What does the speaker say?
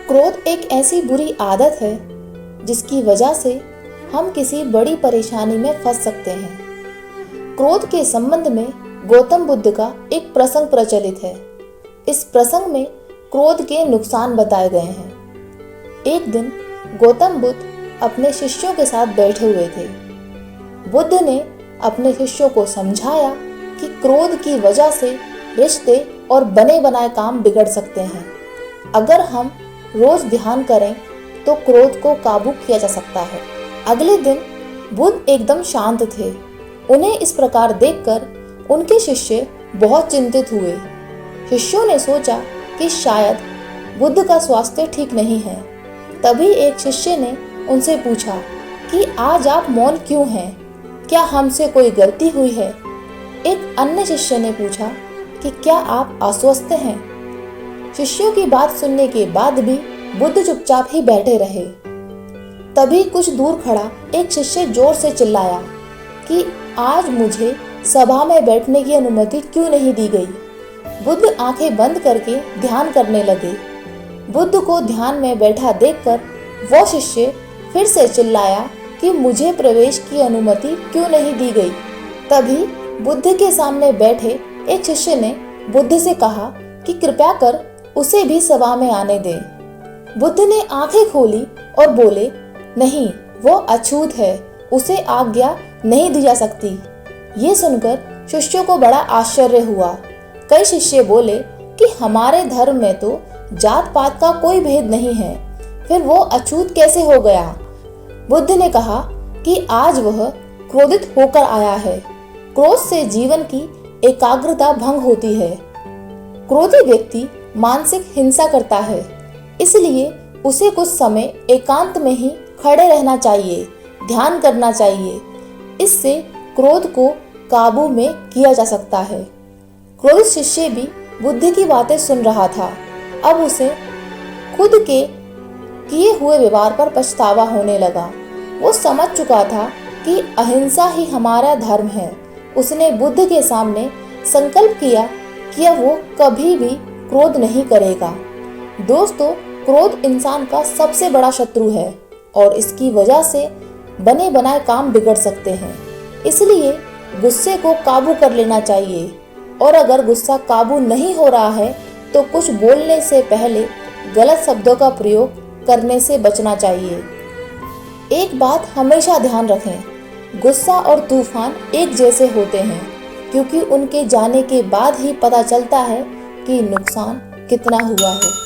क्रोध एक ऐसी बुरी आदत है जिसकी वजह से हम किसी बड़ी परेशानी में फंस सकते हैं। क्रोध के संबंध में गौतम बुद्ध का एक प्रसंग प्रचलित है। इस प्रसंग में क्रोध के नुकसान बताए गए हैं। एक दिन गौतम बुद्ध अपने शिष्यों के साथ बैठे हुए थे। बुद्ध ने अपने शिष्यों को समझाया कि क्रोध की वजह से रिश्ते और बने बनाए काम बिगड़ सकते हैं। अगर हम रोज ध्यान करें तो क्रोध को काबू किया जा सकता है। अगले दिन बुद्ध एकदम शांत थे। उन्हें इस प्रकार देखकर उनके शिष्य बहुत चिंतित हुए। शिष्यों ने सोचा कि शायद बुद्ध का स्वास्थ्य ठीक नहीं है। तभी एक शिष्य ने उनसे पूछा कि आज आप मौन क्यों हैं? क्या हमसे कोई गलती हुई है? एक अन्य शिष्य ने पूछा कि क्या आप अस्वस्थ हैं? शिष्यों की बात सुनने के बाद भी बुद्ध चुपचाप ही बैठे रहे। तभी कुछ दूर खड़ा एक शिष्य जोर से चिल्लाया कि आज मुझे सभा में बैठने की अनुमति क्यों नहीं दी गई? बुद्ध आंखें बंद करके ध्यान करने लगे। बुद्ध को ध्यान में बैठा देखकर वो शिष्य फिर से चिल्लाया कि मुझे प्रवेश की अनुमति क्यों नहीं दी गई? तभी बुद्ध के सामने बैठे एक शिष्य ने बुद्ध से कहा कि कृपया कर उसे भी सभा में आने दें। बुद्ध ने आंखें खोली और बोले, नहीं, वो अछूत है, उसे आज्ञा नहीं दी जा सकती। ये सुनकर शिष्यों को बड़ा आश्चर्य हुआ। कई शिष्य बोले कि हमारे धर्म में तो जात पात का कोई भेद नहीं है, फिर वो अछूत कैसे हो गया? बुद्ध ने कहा कि आज वह क्रोधित होकर आया है। क्रोध से जीवन की एकाग्रता भंग होती है। क्रोधी व्यक्ति मानसिक हिंसा करता है, इसलिए उसे कुछ समय एकांत में ही खड़े रहना चाहिए, ध्यान करना चाहिए। इससे क्रोध को काबू में किया जा सकता है। क्रोधित शिष्य भी बुद्ध की बातें सुन रहा था। अब उसे खुद के किए हुए व्यवहार पर पछतावा होने लगा। वो समझ चुका था कि अहिंसा ही हमारा धर्म है। उसने बुद्ध के सामने संकल्प किया कि वो कभी भी क्रोध नहीं करेगा। दोस्तों, क्रोध इंसान का सबसे बड़ा शत्रु है और इसकी वजह से बने बनाए काम बिगड़ सकते हैं। इसलिए गुस्से को काबू कर लेना चाहिए और अगर गुस्सा काबू नहीं हो रहा है तो कुछ बोलने से पहले गलत शब्दों का प्रयोग करने से बचना चाहिए। एक बात हमेशा ध्यान रखें, गुस्सा और तूफान एक जैसे होते हैं, क्योंकि उनके जाने के बाद ही पता चलता है कि नुकसान कितना हुआ है।